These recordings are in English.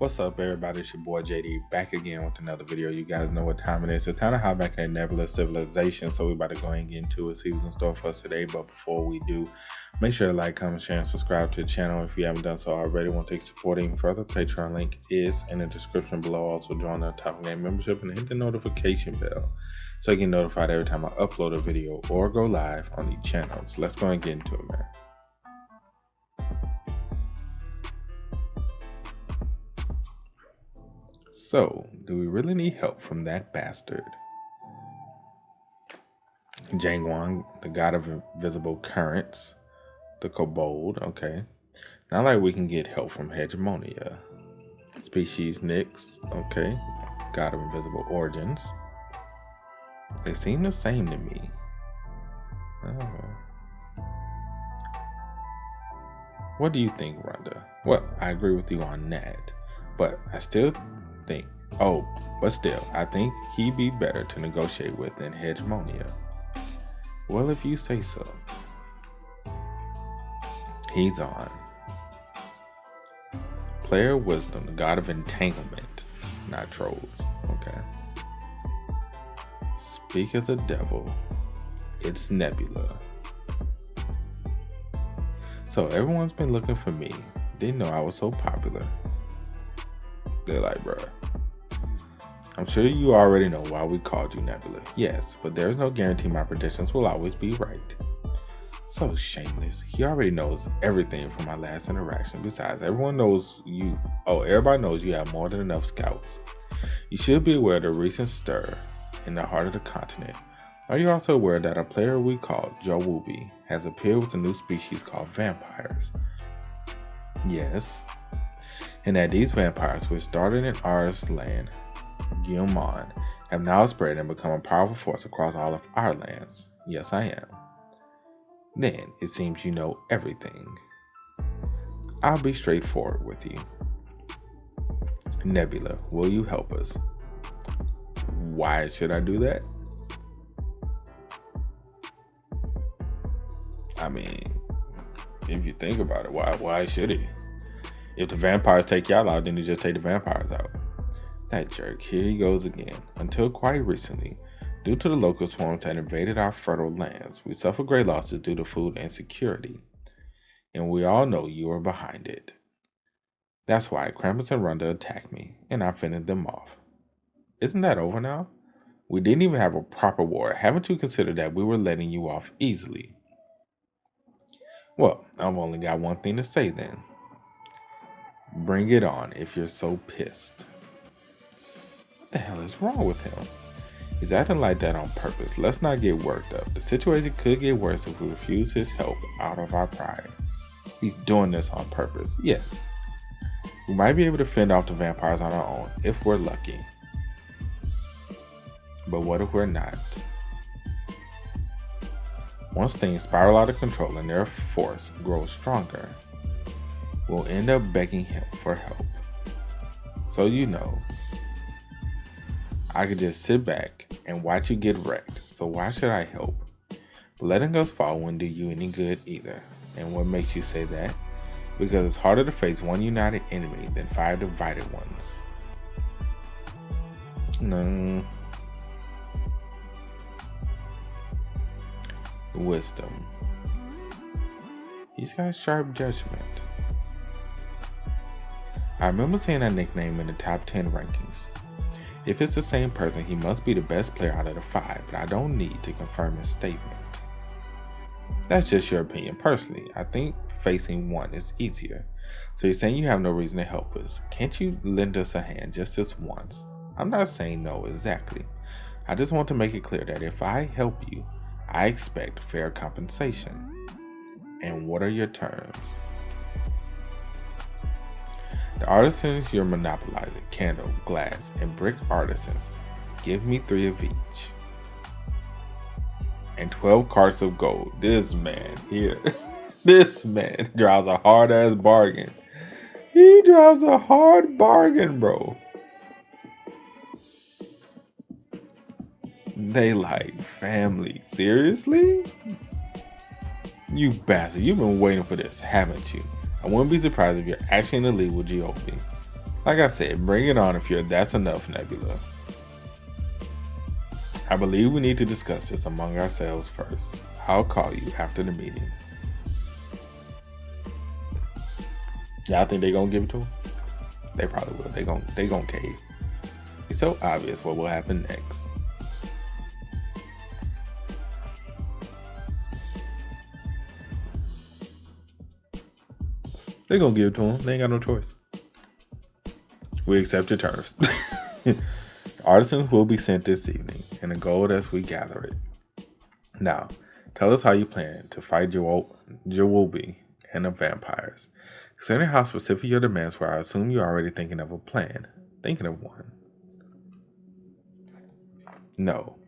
What's up, everybody? It's your boy JD back again with another video. You guys know what time it is. It's time to hop back in Nebulas civilization. So we about to go and get into it, see what's in store for us today. But before we do, make sure to like, comment, share, and subscribe to the channel if you haven't done so already. Want to take support even further? Patreon link is in the description below. Also join the Top Game membership and hit the notification bell so you get notified every time I upload a video or go live on these channels. Let's go and get into it, man. So, do we really need help from that bastard? Jangwon, the god of invisible currents. The kobold, okay. Not like we can get help from hegemonia. Species Nyx, okay. God of invisible origins. They seem the same to me. Oh. What do you think, Rhonda? Well, I agree with you on that. But I still think, I think he'd be better to negotiate with than hegemonia. Well, if you say so. He's on. Player wisdom, the god of entanglement, not trolls. Okay. Speak of the devil, it's Nebula. So everyone's been looking for me. Didn't know I was so popular. They're like, bruh, I'm sure you already know why we called you Nebula. Yes, but there's no guarantee my predictions will always be right. So shameless. He already knows everything from my last interaction. Besides, everybody knows you have more than enough scouts. You should be aware of the recent stir in the heart of the continent. Are you also aware that a player we call Joe Wooby has appeared with a new species called vampires? Yes. And that these vampires, which started in Ars land, Guilmon, have now spread and become a powerful force across all of our lands. Yes, I am. Then, it seems you know everything. I'll be straightforward with you. Nebula, will you help us? Why should I do that? I mean, if you think about it, why should he? If the vampires take y'all out, then you just take the vampires out. That jerk, here he goes again. Until quite recently, due to the local swarms that invaded our fertile lands, we suffered great losses due to food insecurity. And we all know you are behind it. That's why Krampus and Rhonda attacked me, and I fended them off. Isn't that over now? We didn't even have a proper war. Haven't you considered that we were letting you off easily? Well, I've only got one thing to say then. Bring it on if you're so pissed. What the hell is wrong with him? He's acting like that on purpose. Let's not get worked up. The situation could get worse if we refuse his help out of our pride. He's doing this on purpose. Yes. We might be able to fend off the vampires on our own if we're lucky. But what if we're not? Once things spiral out of control and their force grows stronger, we'll end up begging him for help. So you know, I could just sit back and watch you get wrecked, so why should I help? But letting us fall wouldn't do you any good either. And what makes you say that? Because it's harder to face one united enemy than 5 divided ones. No. Wisdom. He's got sharp judgment. I remember seeing that nickname in the top 10 rankings. If it's the same person, he must be the best player out of the 5, but I don't need to confirm his statement. That's just your opinion. Personally, I think facing one is easier. So you're saying you have no reason to help us. Can't you lend us a hand just this once? I'm not saying no exactly. I just want to make it clear that if I help you, I expect fair compensation. And what are your terms? The artisans you're monopolizing, candle, glass, and brick artisans, give me 3 of each. And 12 carts of gold. This man here, this man drives a hard ass bargain. He drives a hard bargain, bro. They like family. Seriously? You bastard, you've been waiting for this, haven't you? I wouldn't be surprised if you're actually in the league with GOP. Like I said, bring it on if that's enough, Nebula. I believe we need to discuss this among ourselves first. I'll call you after the meeting. Y'all think they gonna give it to him? They probably will. They gonna cave. It's so obvious what will happen next. They gonna give it to him. They ain't got no choice. We accept your terms. Artisans will be sent this evening, and the gold as we gather it. Now, tell us how you plan to fight Jawubi and the vampires. Considering how specific your demands were, I assume you're already thinking of a plan. Thinking of one. No.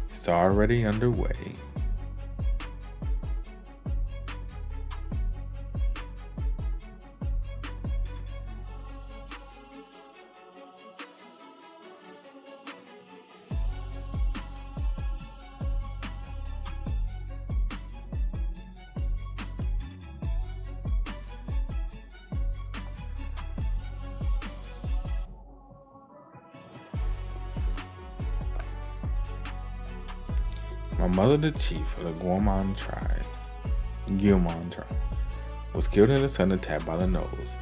It's already underway. My mother, the chief of the Guomon tribe, was killed in a sudden attack by the nose.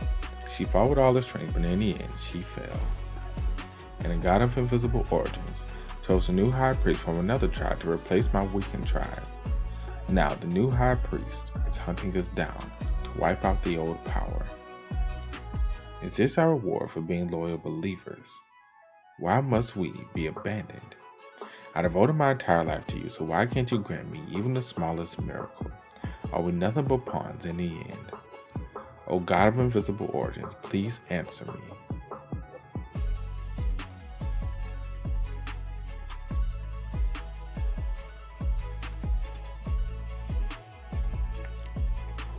She fought with all her strength, but in the end, she fell. And the god of invisible origins chose a new high priest from another tribe to replace my weakened tribe. Now, the new high priest is hunting us down to wipe out the old power. Is this our reward for being loyal believers? Why must we be abandoned? I devoted my entire life to you, so why can't you grant me even the smallest miracle? Are we nothing but pawns in the end? O God of invisible origins, please answer me.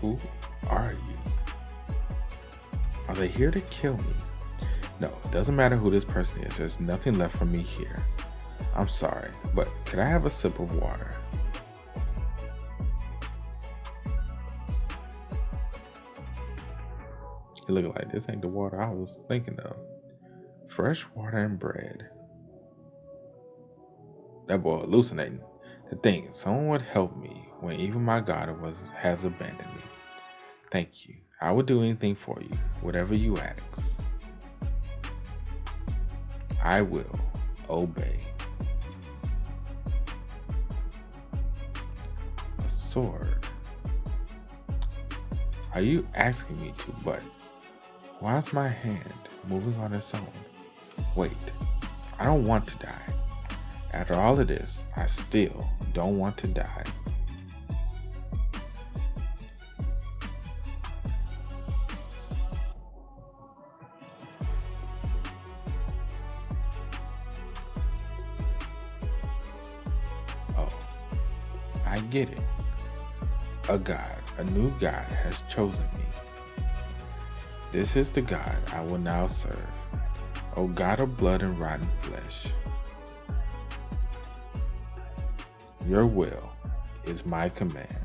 Who are you? Are they here to kill me? No, it doesn't matter who this person is. There's nothing left for me here. I'm sorry, but could I have a sip of water? It looked like this ain't the water I was thinking of. Fresh water and bread. That boy hallucinating. To think someone would help me when even my God has abandoned me. Thank you. I would do anything for you, whatever you ask. I will obey. A sword. Are you asking me to, but why is my hand moving on its own? Wait, I don't want to die. After all of this, I still don't want to die. Oh, I get it. A new God has chosen me. This is the God I will now serve, O God of blood and rotten flesh. Your will is my command.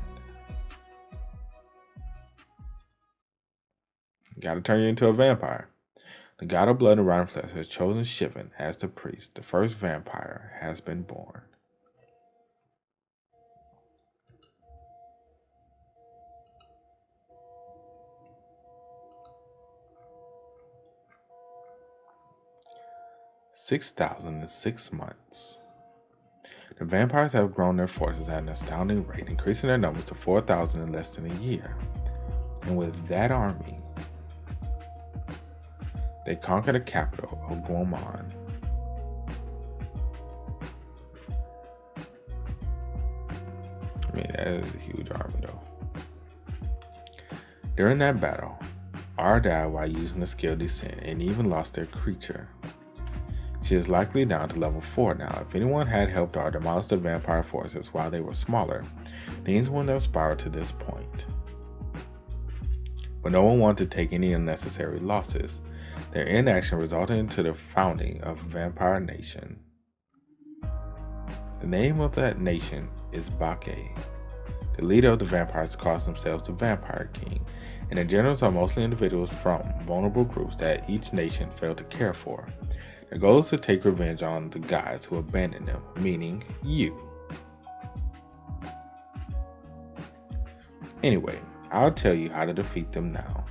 Gotta turn you into a vampire. The God of blood and rotten flesh has chosen Shivan as the priest. The first vampire has been born. "6,006 months. The vampires have grown their forces at an astounding rate, increasing their numbers to 4,000 in less than a year. And with that army, they conquered the capital of Guomon. I mean, that is a huge army, though. During that battle, R died while using the skill Descent and even lost their creature. She is likely down to level 4 now. If anyone had helped R demolish the vampire forces while they were smaller, things wouldn't have spiraled to this point. But no one wanted to take any unnecessary losses. Their inaction resulted into the founding of Vampire Nation. The name of that nation is Bake. The leader of the vampires calls themselves the Vampire King, and the generals are mostly individuals from vulnerable groups that each nation failed to care for. Their goal is to take revenge on the gods who abandoned them, meaning you. Anyway, I'll tell you how to defeat them now.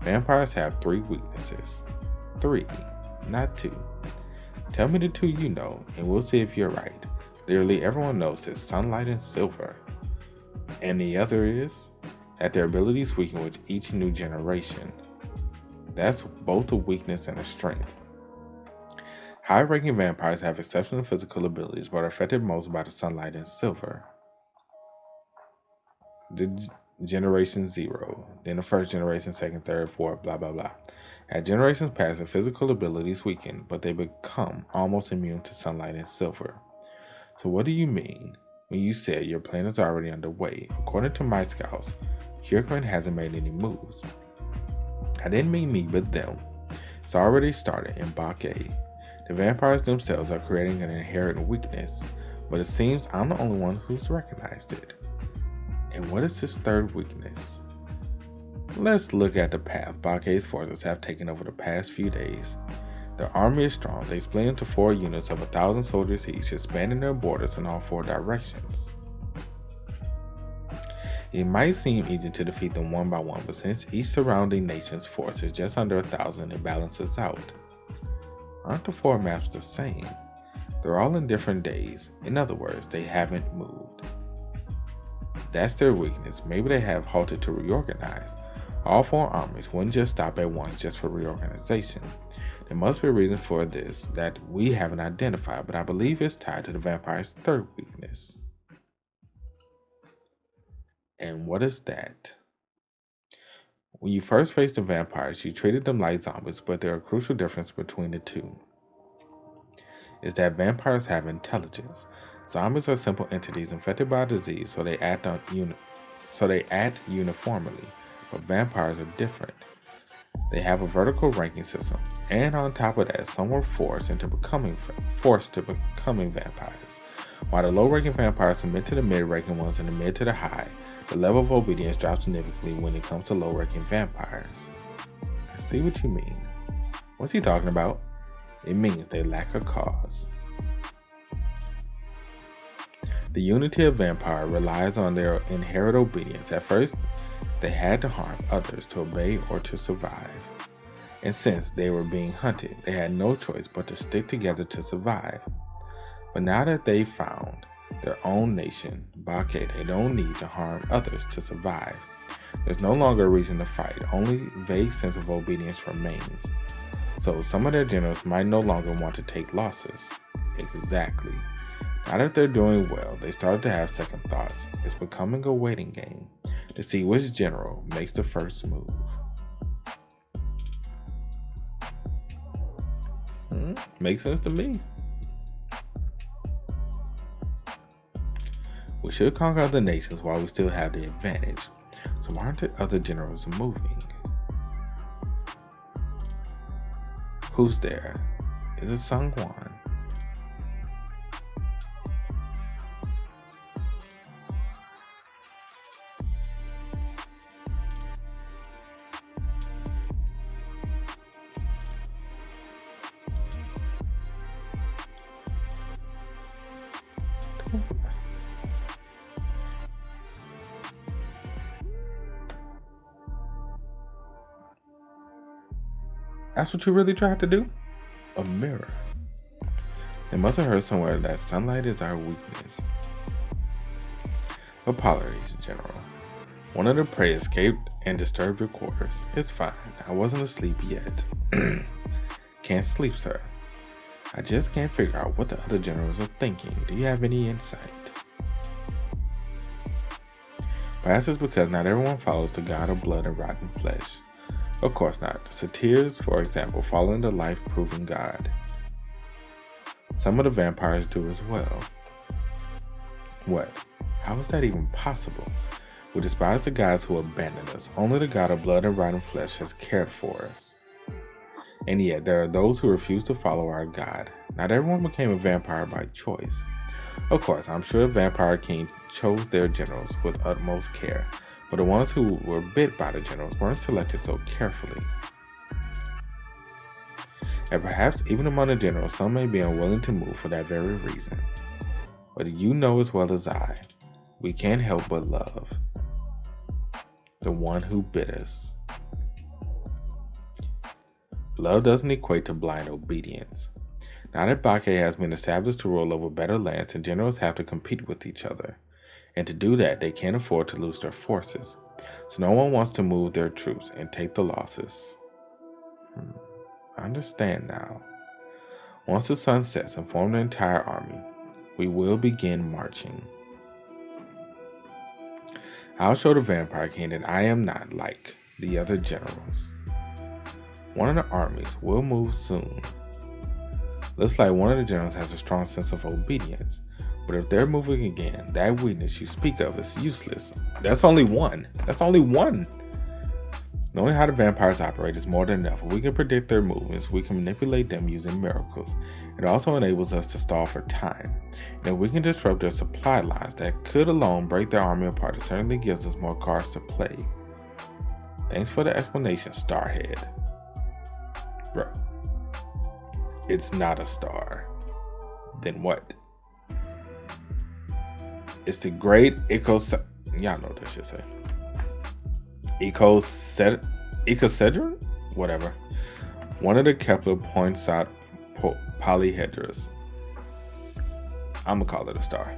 Vampires have 3 weaknesses. 3, not 2. Tell me the 2 you know, and we'll see if you're right. Literally everyone knows it's sunlight and silver. And the other is that their abilities weaken with each new generation. That's both a weakness and a strength. High-ranking vampires have exceptional physical abilities, but are affected most by the sunlight and silver. The generation 0, then the first generation, second, third, fourth, blah, blah, blah. As generations pass, their physical abilities weaken, but they become almost immune to sunlight and silver. So what do you mean when you said your plan is already underway? According to my scouts, Hurricane hasn't made any moves. I didn't mean me, but them. It's already started in Bake. The vampires themselves are creating an inherent weakness, but it seems I'm the only one who's recognized it. And what is this third weakness? Let's look at the path Bake's forces have taken over the past few days. Their army is strong. They split into 4 units of 1,000 soldiers each, expanding their borders in all 4 directions. It might seem easy to defeat them one by one, but since each surrounding nation's force is just under 1,000, it balances out. Aren't the 4 maps the same? They're all in different days. In other words, they haven't moved. That's their weakness. Maybe they have halted to reorganize. All 4 armies wouldn't just stop at once just for reorganization. There must be a reason for this that we haven't identified, but I believe it's tied to the vampire's third weakness. And what is that? When you first faced the vampires, you treated them like zombies, but there are a crucial difference between the 2. Is that vampires have intelligence. Zombies are simple entities infected by a disease, so they act uniformly, but vampires are different. They have a vertical ranking system, and on top of that, some were forced to becoming vampires. While the low-ranking vampires submit to the mid-ranking ones and the mid to the high, the level of obedience drops significantly when it comes to low-ranking vampires. I see what you mean. What's he talking about? It means they lack a cause. The unity of vampire relies on their inherent obedience. At first, they had to harm others to obey or to survive. And since they were being hunted, they had no choice but to stick together to survive. But now that they found their own nation, Bake, they don't need to harm others to survive. There's no longer a reason to fight, only vague sense of obedience remains. So some of their generals might no longer want to take losses. Exactly. Now that they're doing well, they started to have second thoughts. It's becoming a waiting game to see which general makes the first move. Makes sense to me. We should conquer other nations while we still have the advantage. So why aren't the other generals moving? Who's there? Is it Seong-un? That's what you really tried to do? A mirror. They must have heard somewhere that sunlight is our weakness. Apologies, General. One of the prey escaped and disturbed your quarters. It's fine. I wasn't asleep yet. Can't sleep, sir. I just can't figure out what the other generals are thinking. Do you have any insight? Perhaps it's because not everyone follows the god of blood and rotten flesh. Of course not. The satyrs, for example, follow the life-proving god. Some of the vampires do as well. What? How is that even possible? We despise the gods who abandoned us. Only the god of blood and rotten flesh has cared for us. And yet, there are those who refuse to follow our God. Not everyone became a vampire by choice. Of course, I'm sure Vampire King chose their generals with utmost care, but the ones who were bit by the generals weren't selected so carefully. And perhaps even among the generals, some may be unwilling to move for that very reason. But you know as well as I, we can't help but love the one who bit us. Love doesn't equate to blind obedience. Now that Bake has been established to rule over better lands, the generals have to compete with each other. And to do that, they can't afford to lose their forces. So no one wants to move their troops and take the losses. I understand now. Once the sun sets and form the entire army, we will begin marching. I'll show the Vampire King that I am not like the other generals. One of the armies will move soon. Looks like one of the generals has a strong sense of obedience. But if they're moving again, that weakness you speak of is useless. That's only one. Knowing how the vampires operate is more than enough. If we can predict their movements, we can manipulate them using miracles. It also enables us to stall for time. And if we can disrupt their supply lines, that could alone break their army apart. It certainly gives us more cards to play. Thanks for the explanation, Starhead. Bro, it's not a star. Then what? It's the great y'all know what that should say. Icosedron? Whatever. One of the Kepler points-out polyhedras. I'm gonna call it a star.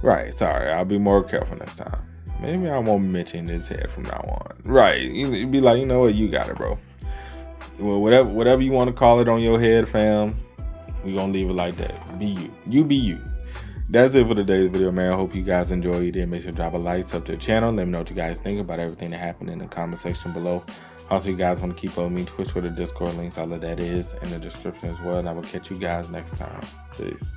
Right, sorry, I'll be more careful next time. Maybe I won't mention his head from now on. Right, you'd be like, you know what, you got it, bro. Well, whatever you want to call it on your head, fam, we gonna leave it like that. Be you. You be you. That's it for today's video, man. I hope you guys enjoyed it. Make sure to drop a like, sub to the channel. Let me know what you guys think about everything that happened in the comment section below. Also, you guys want to keep up with me, Twitch, Twitter, Discord links, all of that is in the description as well. And I will catch you guys next time. Peace.